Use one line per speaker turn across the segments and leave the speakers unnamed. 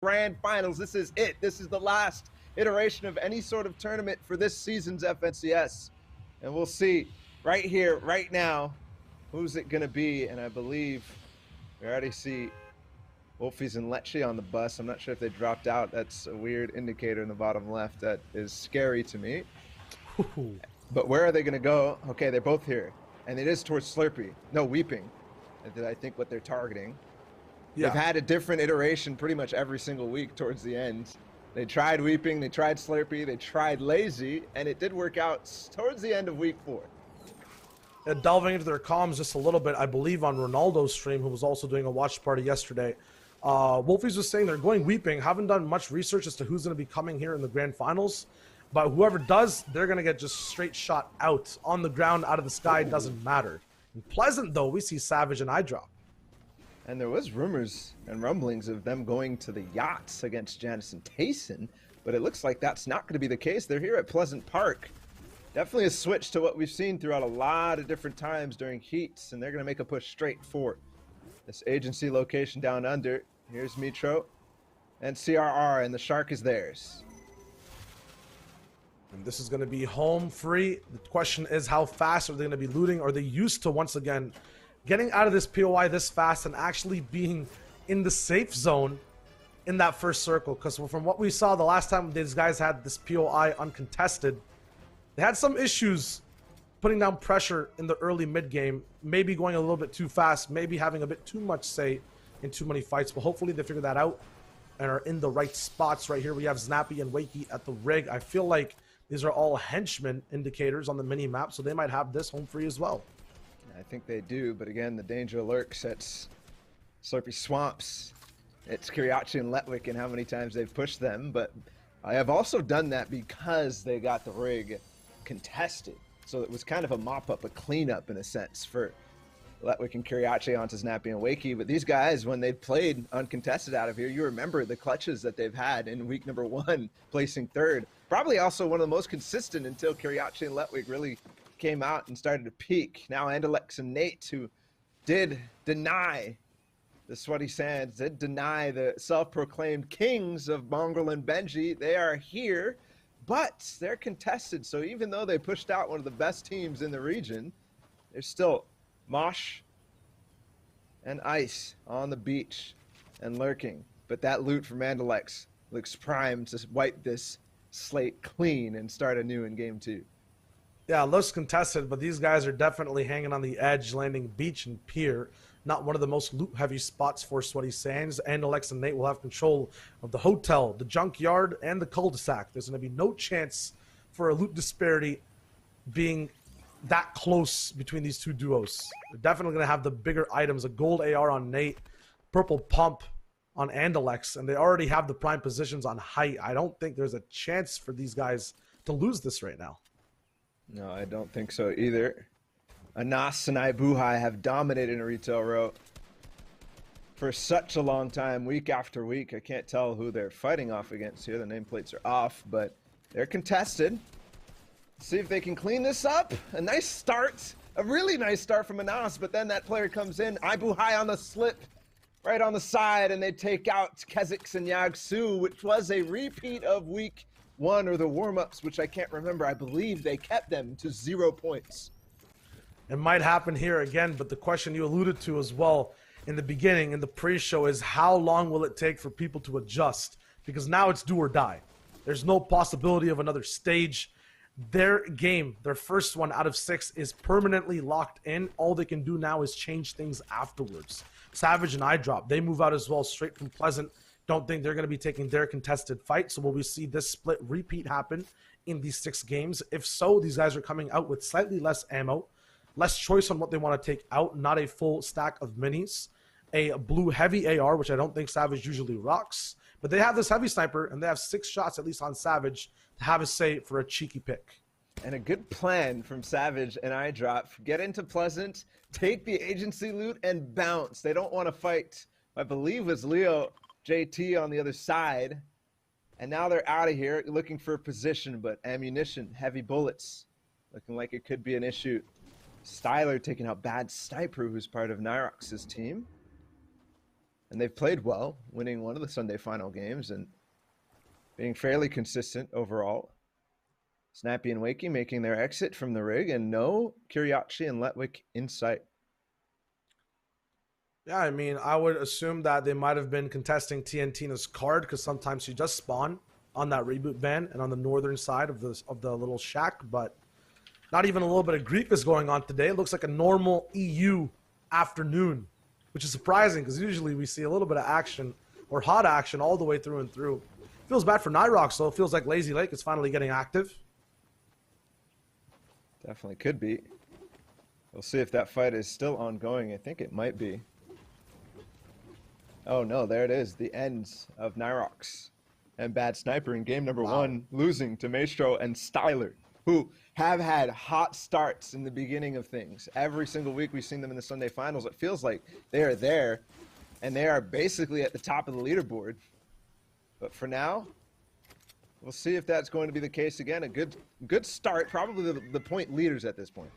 grand finals. This is it. This is the last iteration of any sort of tournament for this season's FNCS. And we'll see right here, right now, who's it going to be. And I believe we already see Wolfies and Lecce on the bus. I'm not sure if they dropped out. That's a weird indicator in the bottom left. That is scary to me. But where are they going to go? Okay, they're both here. And it is towards Slurpee. No, Weeping. I think what they're targeting. Yeah. They've had a different iteration pretty much every single week towards the end. They tried Weeping, they tried Slurpee, they tried Lazy, and it did work out towards the end of week 4.
Delving into their comms just a little bit, I believe on Ronaldo's stream, who was also doing a watch party yesterday, Wolfies was saying they're going Weeping. Haven't done much research as to who's going to be coming here in the grand finals, but whoever does, they're going to get just straight shot out. On the ground, out of the sky, doesn't matter. In Pleasant, though, we see Savage and iDrop.
And there was rumors and rumblings of them going to the yachts against Janice and Tayson, but it looks like that's not going to be the case. They're here at Pleasant Park. Definitely a switch to what we've seen throughout a lot of different times during heats, and they're going to make a push straight for this agency location down under. Here's Mitro and CRR, and the Shark is theirs.
And this is going to be home free. The question is, how fast are they going to be looting? Are they used to, once again, getting out of this POI this fast and actually being in the safe zone in that first circle? Because from what we saw the last time these guys had this POI uncontested, they had some issues putting down pressure in the early mid game, maybe going a little bit too fast, maybe having a bit too much say in too many fights. But hopefully they figure that out and are in the right spots. Right here we have Snappy and Wakey at the rig. I feel like these are all henchmen indicators on the mini map, so they might have this home free as well.
I think they do, but again, the danger lurks. It's Slurpee Swamps. It's Kiriachi and Letwick and how many times they've pushed them, but I have also done that because they got the rig contested. So it was kind of a mop-up, a cleanup in a sense for Letwick and Kiriachi onto Snappy and Wakey. But these guys, when they've played uncontested out of here, you remember the clutches that they've had in week number 1, placing 3rd. Probably also one of the most consistent until Kiriachi and Letwick really came out and started to peak. Now Andalex and Nate, who did deny the Sweaty Sands, did deny the self-proclaimed kings of Mongrel and Benji. They are here, but they're contested. So even though they pushed out one of the best teams in the region, there's still Mosh and Ice on the beach and lurking. But that loot from Andalex looks primed to wipe this slate clean and start anew in game 2.
Yeah, looks contested, but these guys are definitely hanging on the edge, landing beach and pier. Not one of the most loot-heavy spots for Sweaty Sands. And Alex and Nate will have control of the hotel, the junkyard, and the cul-de-sac. There's going to be no chance for a loot disparity being that close between these two duos. They're definitely going to have the bigger items, a gold AR on Nate, purple pump on Andalex, and they already have the prime positions on height. I don't think there's a chance for these guys to lose this right now.
No, I don't think so either. Anas and Ibuhai have dominated in retail row for such a long time, week after week. I can't tell who they're fighting off against here. The nameplates are off, but they're contested. See if they can clean this up. A nice start, a really nice start from Anas, but then that player comes in. Ibuhai on the slip, right on the side, and they take out Kezix and Yagsu, which was a repeat of week 1 or the warm-ups, which I can't remember. I believe they kept them to 0 points.
It might happen here again, but the question you alluded to as well in the beginning, in the pre-show, is how long will it take for people to adjust? Because now it's do or die. There's no possibility of another stage. Their game, their first one out of 6, is permanently locked in. All they can do now is change things afterwards. Savage and iDrop, they move out as well, straight from Pleasant. Don't think they're going to be taking their contested fight. So will we see this split repeat happen in these 6 games? If so, these guys are coming out with slightly less ammo, less choice on what they want to take out, not a full stack of minis, a blue heavy AR, which I don't think Savage usually rocks. But they have this heavy sniper, and they have 6 shots at least on Savage to have a say for a cheeky pick.
And a good plan from Savage and iDrop. Get into Pleasant, take the agency loot, and bounce. They don't want to fight, I believe it was Leo JT on the other side. And now they're out of here looking for a position, but ammunition, heavy bullets, looking like it could be an issue. Styler taking out Bad Sniper, who's part of Nyrox's team. and they've played well, winning one of the Sunday final games and being fairly consistent overall. Snappy and Wakey making their exit from the rig, and no Kiriachi and Letwick in sight.
Yeah, I mean, I would assume that they might have been contesting TNTina's card because sometimes she does spawn on that reboot van and on the northern side of the little shack, but not even a little bit of grief is going on today. It looks like a normal EU afternoon, which is surprising because usually we see a little bit of action or hot action all the way through and through. Feels bad for Nyrox, though. It feels like Lazy Lake is finally getting active.
Definitely could be. We'll see if that fight is still ongoing. I think it might be. Oh no, there it is. The ends of Nyrox and Bad Sniper in game number one, losing to Maestro and Styler, who have had hot starts in the beginning of things. Every single week we've seen them in the Sunday finals. It feels like they are there, and they are basically at the top of the leaderboard. But for now, we'll see if that's going to be the case again. A good start, probably the point leaders at this point.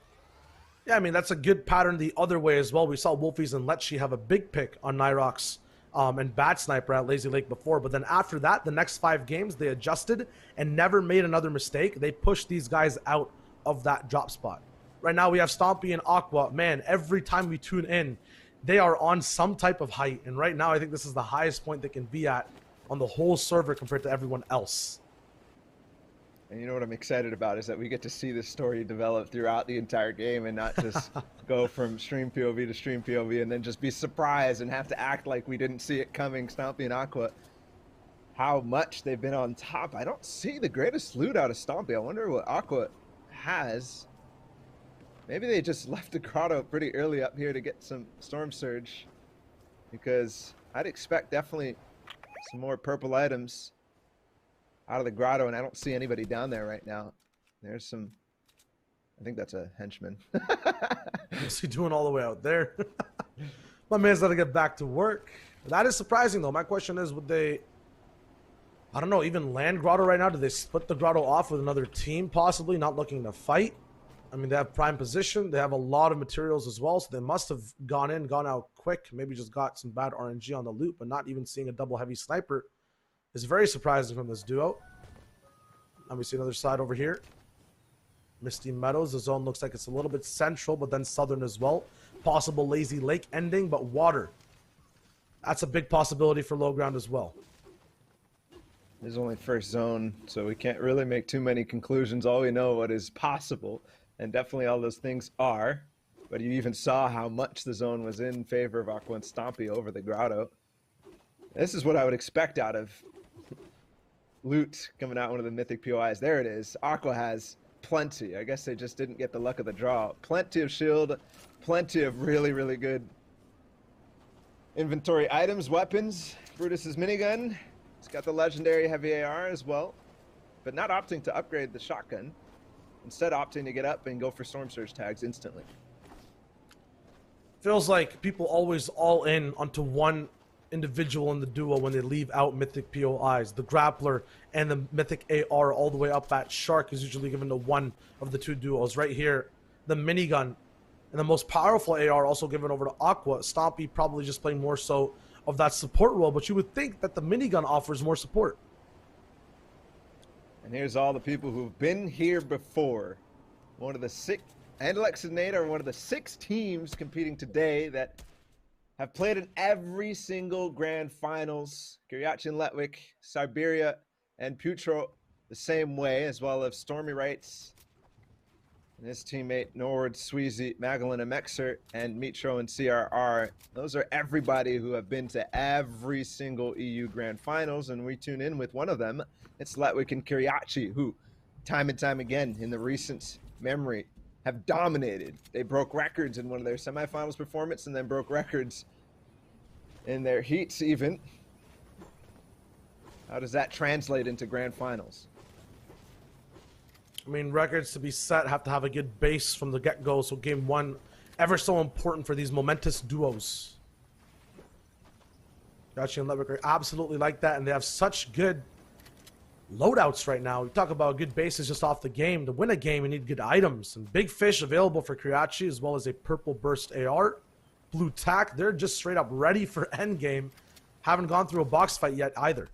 Yeah, I mean, that's a good pattern the other way as well. We saw Wolfies and Letchi have a big pick on Nyrox and Bad Sniper at Lazy Lake before. But then after that, the next 5 games, they adjusted and never made another mistake. They pushed these guys out of that drop spot. Right now, we have Stompy and Aqua. Man, every time we tune in, they are on some type of height. And right now, I think this is the highest point they can be at on the whole server compared to everyone else.
And you know what I'm excited about is that we get to see this story develop throughout the entire game and not just go from stream POV to stream POV and then just be surprised and have to act like we didn't see it coming. Stompy and Aqua, how much they've been on top. I don't see the greatest loot out of Stompy. I wonder what Aqua has. Maybe they just left the grotto pretty early up here to get some Storm Surge, because I'd expect definitely some more purple items out of the grotto, and I don't see anybody down there right now. There's some, I think that's a henchman.
What's he doing all the way out there? My man's got to get back to work. That is surprising, though. My question is, would they, I don't know, even land grotto right now? Do they split the grotto off with another team, possibly, not looking to fight? I mean, they have prime position. They have a lot of materials as well, so they must have gone out quick, maybe just got some bad RNG on the loop, but not even seeing a double heavy sniper is very surprising from this duo. Let me see another side over here. Misty Meadows. The zone looks like it's a little bit central, but then southern as well. Possible Lazy Lake ending, but water. That's a big possibility for low ground as well.
This is only first zone, so we can't really make too many conclusions. All we know what is possible, and definitely all those things are. But you even saw how much the zone was in favor of Aqua and Stompy over the grotto. This is what I would expect out of loot coming out one of the mythic POIs. There it is. Aqua has plenty. I guess they just didn't get the luck of the draw. Plenty of shield, plenty of really, really good inventory items, weapons. Brutus's minigun. It's got the legendary heavy AR as well, but not opting to upgrade the shotgun. Instead, opting to get up and go for Storm Surge tags instantly.
Feels like people always all in onto one individual in the duo when they leave out mythic POIs. The grappler and the mythic AR all the way up at Shark is usually given to one of the two duos. Right here, the minigun and the most powerful AR also given over to Aqua. Stompy probably just playing more so of that support role, but you would think that the minigun offers more support.
And here's all the people who've been here before. One of the 6, and Alex and Nate are one of the 6 teams competing today that have played in every single grand finals. Kiriachi and Letwick, Siberia, and Putro the same way, as well as Stormy Wrights and his teammate Nord, Sweezy, Magellan, and Mexer, and Mitro and CRR. Those are everybody who have been to every single EU grand finals, and we tune in with one of them. It's Letwick and Kiriachi, who time and time again in the recent memory have dominated. They broke records in one of their semifinals performance and then broke records in their heats even. How does that translate into grand finals?
I mean, records to be set have to have a good base from the get-go, so game one, ever so important for these momentous duos. Kiriachi and Letwick are absolutely like that, and they have such good loadouts right now. We talk about good bases just off the game. To win a game, you need good items. And big fish available for Kiriachi, as well as a purple burst AR. blue tack. They're just straight up ready for endgame. Haven't gone through a box fight yet either.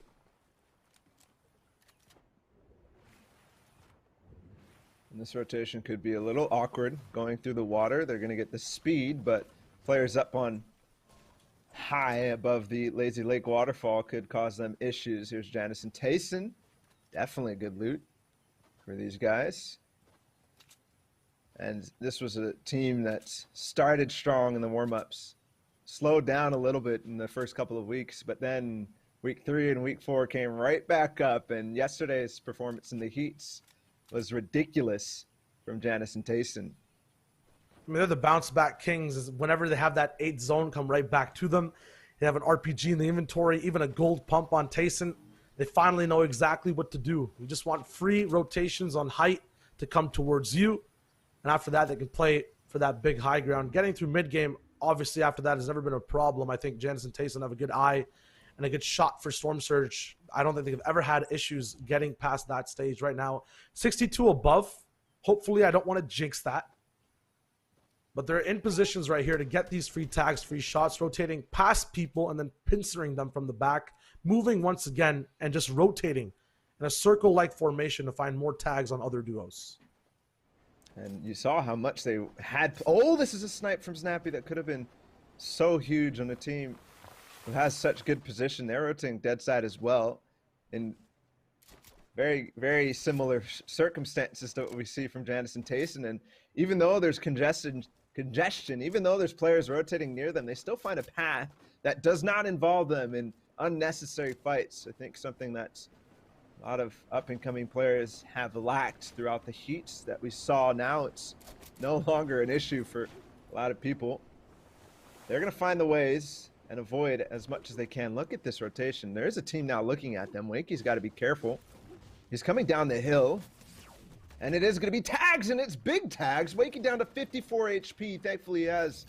And this rotation could be a little awkward going through the water. They're going to get the speed, but players up on high above the Lazy Lake waterfall could cause them issues. Here's Janice and Tayson. Definitely a good loot for these guys. And this was a team that started strong in the warm-ups, slowed down a little bit in the first couple of weeks, but then week 3 and week 4 came right back up, and yesterday's performance in the heats was ridiculous from Janice and Tayson.
I mean, they're the bounce back kings. Is whenever they have that 8 zone come right back to them, they have an RPG in the inventory, even a gold pump on Tayson. They finally know exactly what to do. You just want free rotations on height to come towards you. And after that, they can play for that big high ground. Getting through mid-game, obviously, after that has never been a problem. I think Janice and Tayson have a good eye and a good shot for Storm Surge. I don't think they've ever had issues getting past that stage right now. 62 above. Hopefully, I don't want to jinx that. But they're in positions right here to get these free tags, free shots, rotating past people and then pincering them from the back, moving once again and just rotating in a circle-like formation to find more tags on other duos.
And you saw how much they had. Oh, this is a snipe from Snappy that could have been so huge on a team who has such good position. They're rotating dead side as well in very, very similar circumstances to what we see from Janice and Tayson. And even though there's congestion, even though there's players rotating near them, they still find a path that does not involve them in unnecessary fights. I think something that's a lot of up-and-coming players have lacked throughout the heats that we saw. Now it's no longer an issue for a lot of people. They're going to find the ways and avoid as much as they can. Look at this rotation. There is a team now looking at them. Winky's got to be careful. He's coming down the hill. And it is going to be tags, and it's big tags. Wakey down to 54 HP. Thankfully, he has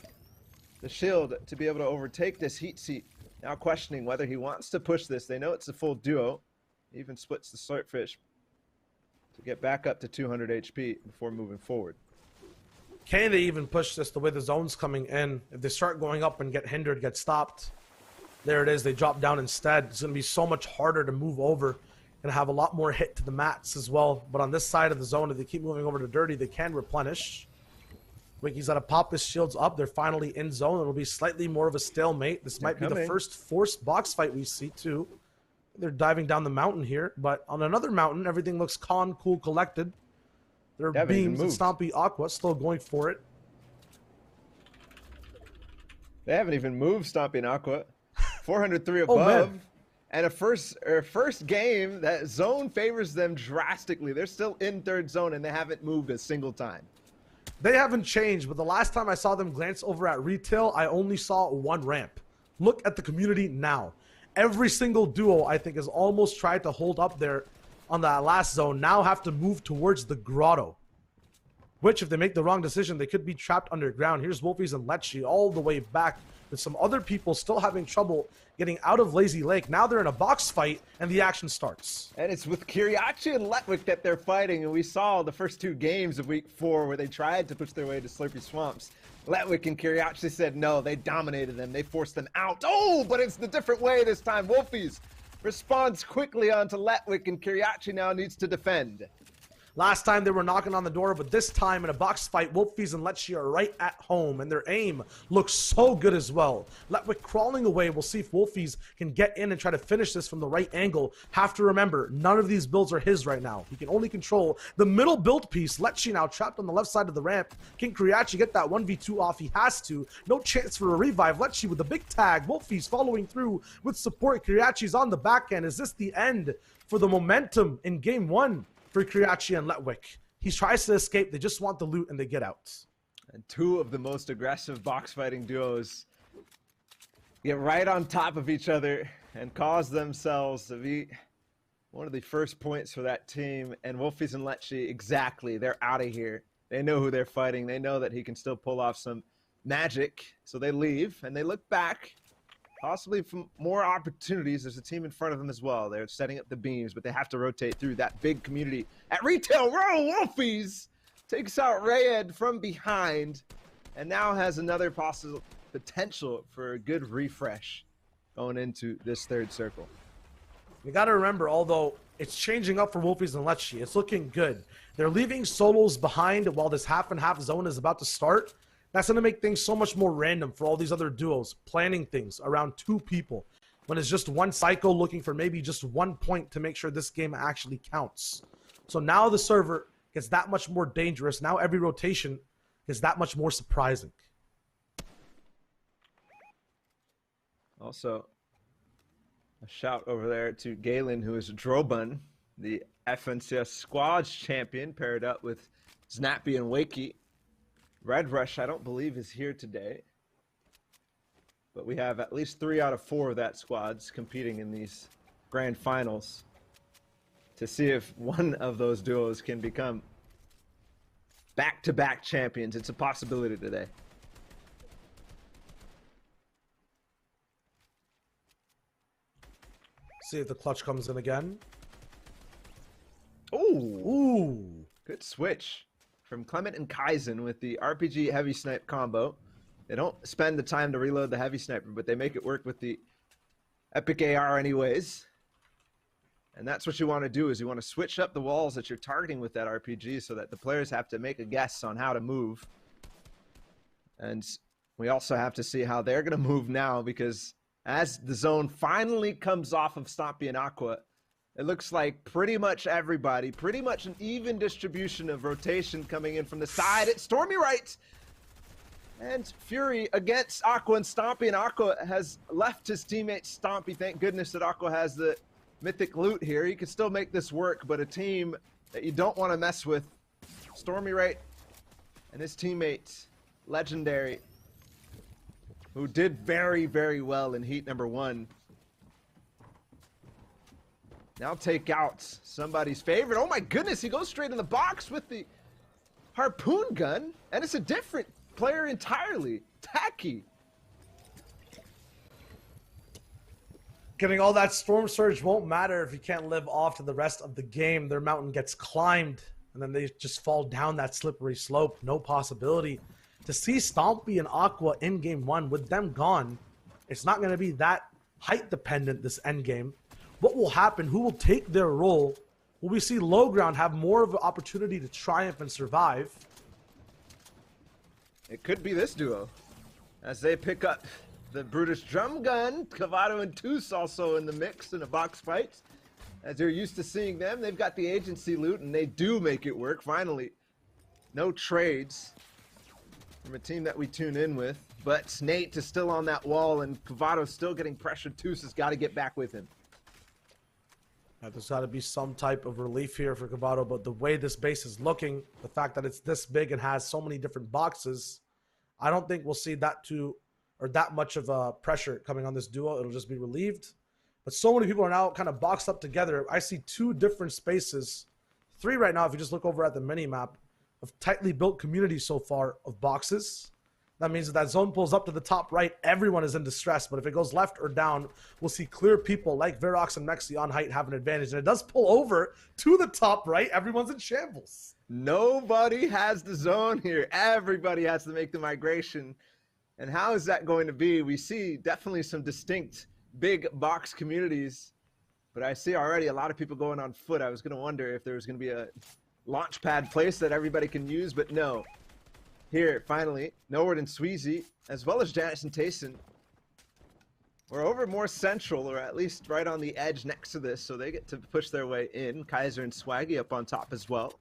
the shield to be able to overtake this heat seat. Now questioning whether he wants to push this. They know it's a full duo. He even splits the Slurpfish to get back up to 200 HP before moving forward.
Can they even push this the way the zone's coming in? If they start going up and get hindered, get stopped, there it is. They drop down instead. It's going to be so much harder to move over. Going to have a lot more hit to the mats as well. But on this side of the zone, if they keep moving over to Dirty, they can replenish. Winky's got to pop his shields up. They're finally in zone. It'll be slightly more of a stalemate. This might be the first forced box fight we see too. They're diving down the mountain here, but on another mountain, everything looks calm, cool, collected. There are beams and Stompy Aqua still going for it.
They haven't even moved, Stompy and Aqua. 403 above. And a first game that zone favors them drastically. They're still in third zone, and they haven't moved a single time.
They haven't changed, but the last time I saw them glance over at retail, I only saw one ramp. Look at the community now. Every single duo, I think, has almost tried to hold up there on that last zone. Now have to move towards the grotto, which, if they make the wrong decision, they could be trapped underground. Here's Wolfies and Lecce all the way back, with some other people still having trouble getting out of Lazy Lake. Now they're in a box fight, and the action starts.
And it's with Kiriachi and Letwick that they're fighting, and we saw the first 2 games of week 4 where they tried to push their way to Slurpy Swamps. Letwick and Kiriachi said no, they dominated them, they forced them out. Oh, but it's the different way this time. Wolfies responds quickly onto Letwick, and Kiriachi now needs to defend.
Last time they were knocking on the door, but this time in a box fight, Wolfies and Lecce are right at home, and their aim looks so good as well. Letwick crawling away. We'll see if Wolfies can get in and try to finish this from the right angle. Have to remember, none of these builds are his right now. He can only control the middle build piece. Lecce now trapped on the left side of the ramp. Can Kiriachi get that 1v2 off? He has to. No chance for a revive. Lecce with a big tag. Wolfies following through with support. Kiriachi's on the back end. Is this the end for the momentum in game 1? For Kiriachi and Letwick? He tries to escape. They just want the loot and they get out.
And 2 of the most aggressive box fighting duos get right on top of each other and cause themselves to be one of the first points for that team. And Wolfies and Lecce, exactly. They're out of here. They know who they're fighting. They know that he can still pull off some magic. So they leave and they look back. Possibly for more opportunities. There's a team in front of them as well. They're setting up the beams, but they have to rotate through that big community. At retail row, Wolfies takes out Rayed from behind and now has another potential for a good refresh going into this third circle.
You got to remember, although it's changing up for Wolfies and Lecce, it's looking good. They're leaving solos behind while this half and half zone is about to start. That's going to make things so much more random for all these other duos, planning things around 2 people, when it's just one psycho looking for maybe just 1 point to make sure this game actually counts. So now the server gets that much more dangerous. Now every rotation is that much more surprising.
Also, a shout over there to Galen, who is Droban, the FNCS Squads champion, paired up with Snappy and Wakey. Red Rush, I don't believe, is here today. But we have at least 3 out of 4 of that squads competing in these grand finals to see if one of those duos can become back-to-back champions. It's a possibility today.
See if the clutch comes in again.
Ooh. Good switch from Clement and Kaizen with the RPG heavy snipe combo. They don't spend the time to reload the heavy sniper, but they make it work with the epic AR anyways. And that's what you want to do, is you want to switch up the walls that you're targeting with that RPG so that the players have to make a guess on how to move. And we also have to see how they're going to move now, because as the zone finally comes off of Stompy and Aqua, it looks like pretty much everybody, pretty much an even distribution of rotation coming in from the side. It's Stormy right. And Fury against Aqua and Stompy, and Aqua has left his teammate Stompy. Thank goodness that Aqua has the mythic loot here. He can still make this work, but a team that you don't want to mess with. Stormy right and his teammate, Legendary, who did very, very well in heat number 1. Now take out somebody's favorite. Oh my goodness, he goes straight in the box with the harpoon gun, and it's a different player entirely. Tacky.
Getting all that Storm Surge won't matter if you can't live off to the rest of the game. Their mountain gets climbed, and then they just fall down that slippery slope. No possibility. To see Stompy and Aqua in game 1 with them gone, it's not going to be that height dependent this end game. What will happen? Who will take their role? Will we see Low Ground have more of an opportunity to triumph and survive?
It could be this duo, as they pick up the Brutus drum gun. Cavato and Toos also in the mix in a box fight. As you're used to seeing them, they've got the agency loot, and they do make it work. Finally, no trades from a team that we tune in with. But Snate is still on that wall, and Cavato's still getting pressured. Toos has got to get back with him.
There's got to be some type of relief here for Cavato, but the way this base is looking, the fact that it's this big and has so many different boxes, I don't think we'll see that much of pressure coming on this duo. It'll just be relieved. But so many people are now kind of boxed up together. I see 2 different spaces, 3 right now if you just look over at the mini map, of tightly built communities so far of boxes. That means that zone pulls up to the top right, everyone is in distress. But if it goes left or down, we'll see clear people like Verox and Mexi on height have an advantage. And it does pull over to the top right. Everyone's in shambles.
Nobody has the zone here. Everybody has to make the migration. And how is that going to be? We see definitely some distinct big box communities. But I see already a lot of people going on foot. I was going to wonder if there was going to be a launch pad place that everybody can use, but no. Here, finally, Noward and Sweezy, as well as Janice and Tayson, we're over more central, or at least right on the edge next to this, so they get to push their way in. Kaiser and Swaggy up on top as well.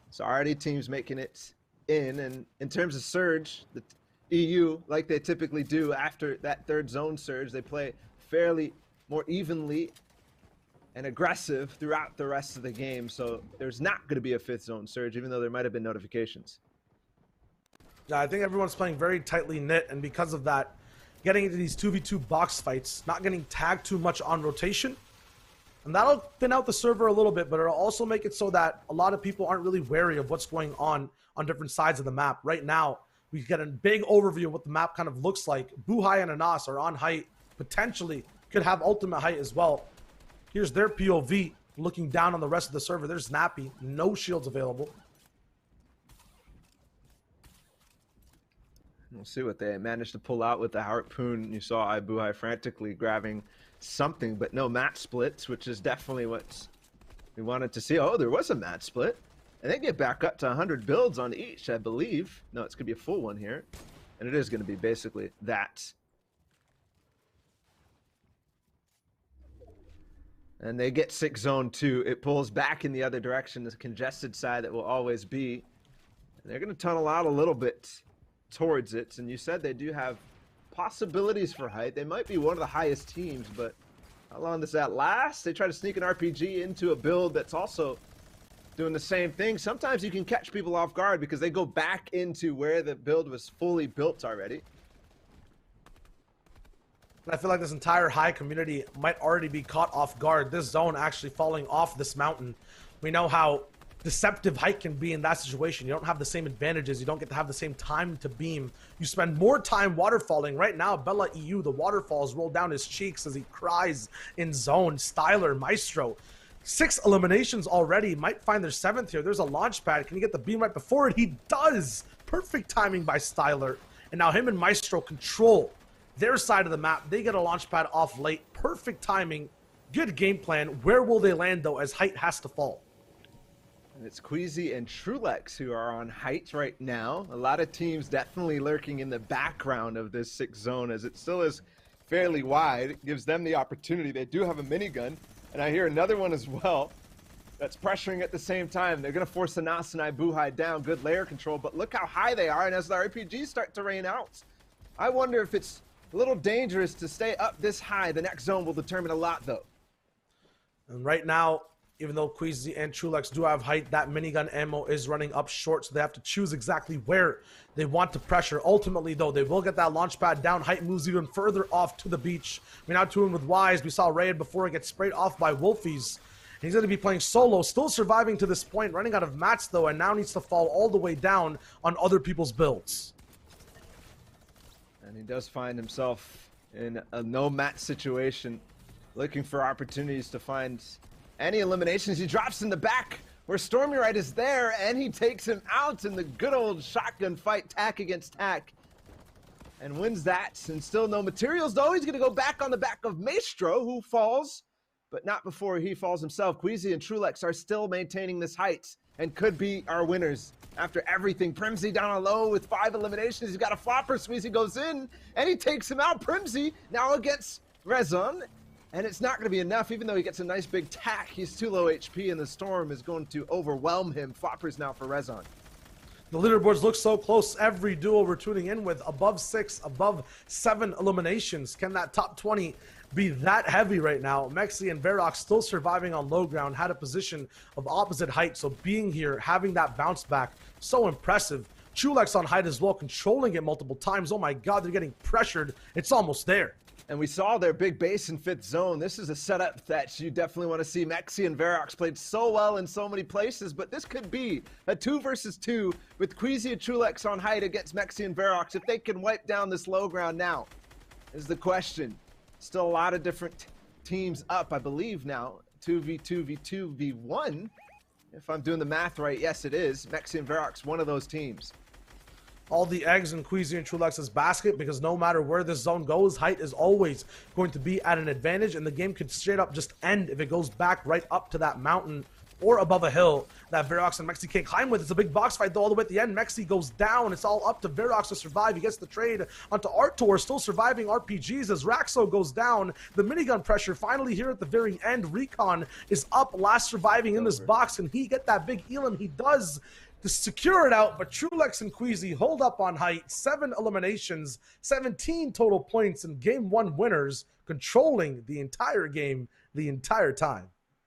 So already teams making it in, and in terms of surge, the EU, like they typically do after that third zone surge, they play fairly more evenly and aggressive throughout the rest of the game, so there's not going to be a 5th zone surge, even though there might have been notifications.
Yeah, I think everyone's playing very tightly knit, and because of that, getting into these 2v2 box fights, not getting tagged too much on rotation, and that'll thin out the server a little bit, but it'll also make it so that a lot of people aren't really wary of what's going on different sides of the map. Right now, we get a big overview of what the map kind of looks like. Buhai and Anas are on height, potentially could have ultimate height as well. Here's their POV looking down on the rest of the server. There's Snappy, no shields available.
see what they managed to pull out with the harpoon. You saw Ibuhai frantically grabbing something, but no mat splits, which is definitely what we wanted to see. Oh, there was a mat split. And they get back up to 100 builds on each, I believe. No, it's going to be a full one here. And it is going to be basically that. And they get 6 zone 2. It pulls back in the other direction, the congested side that will always be. And they're going to tunnel out a little bit towards it. And you said they do have possibilities for height. They might be one of the highest teams, but how long does that last? They try to sneak an RPG into a build that's also doing the same thing. Sometimes you can catch people off guard because they go back into where the build was fully built already.
I feel like this entire high community might already be caught off guard. This zone actually falling off this mountain. We know how deceptive height can be in that situation. You don't have the same advantages. You don't get to have the same time to beam. You spend more time waterfalling. Right now, Bella EU, the waterfalls roll down his cheeks as he cries in zone. Styler, Maestro. 6 eliminations already, might find their 7th here. There's a launch pad. Can he get the beam right before it? He does. Perfect timing by Styler. And now him and Maestro control their side of the map. They get a launch pad off late. Perfect timing. Good game plan. Where will they land though, as height has to fall?
And it's Queasy and Trulex who are on height right now. A lot of teams definitely lurking in the background of this 6 zone, as it still is fairly wide. It gives them the opportunity. They do have a minigun. And I hear another one as well that's pressuring at the same time. They're going to force the Nas and Ibuhai down. Good layer control, but look how high they are. And as the RPGs start to rain out, I wonder if it's a little dangerous to stay up this high. The next zone will determine a lot, though.
And right now, even though Queasy and Trulex do have height, that minigun ammo is running up short, so they have to choose exactly where they want to pressure. Ultimately, though, they will get that launch pad down. Height moves even further off to the beach. We're now tuned with Wise. We saw Raid before it gets sprayed off by Wolfies. He's going to be playing solo, still surviving to this point, running out of mats, though, and now needs to fall all the way down on other people's builds.
And he does find himself in a no-mat situation, looking for opportunities to find any eliminations. He drops in the back where Stormy Right is there, and he takes him out in the good old shotgun fight, tack against tack, and wins that. And still no materials, though. He's going to go back on the back of Maestro, who falls, but not before he falls himself. Queasy and Trulex are still maintaining this height and could be our winners after everything. Primsy down on low with 5 eliminations. He's got a flopper. Squeezy goes in, and he takes him out. Primsy now against Rezon. And it's not going to be enough, even though he gets a nice big tack. He's too low HP, and the storm is going to overwhelm him. Floppers now for Rezon.
The leaderboards look so close. Every duo we're tuning in with above 6, above 7 eliminations. Can that top 20 be that heavy right now? Mexi and Varrock still surviving on low ground, had a position of opposite height. So being here, having that bounce back, so impressive. Trulex on height as well, controlling it multiple times. Oh my God, they're getting pressured. It's almost there.
And we saw their big base in 5th zone. This is a setup that you definitely want to see. Mexi and Varrox played so well in so many places, but this could be a 2 versus 2 with Queasy and Trulex on height against Mexi and Varrox. If they can wipe down this low ground now is the question. Still a lot of different teams up, I believe now. 2v2, v2, v1. If I'm doing the math right, yes it is. Mexi and Varrox, one of those teams.
All the eggs in Queasy and Trulex's basket, because no matter where this zone goes, height is always going to be at an advantage, and the game could straight up just end if it goes back right up to that mountain or above a hill that Varrox and Mexi can't climb with. It's a big box fight though all the way at the end. Mexi goes down. It's all up to Varrox to survive. He gets the trade onto Artor, still surviving RPGs as Raxo goes down. The minigun pressure finally here at the very end. Recon is up, last surviving in this box. Can he get that big Elam? He does to secure it out, but Trulex and Queasy hold up on height. 7 eliminations, 17 total points, and game 1 winners, controlling the entire game the entire time.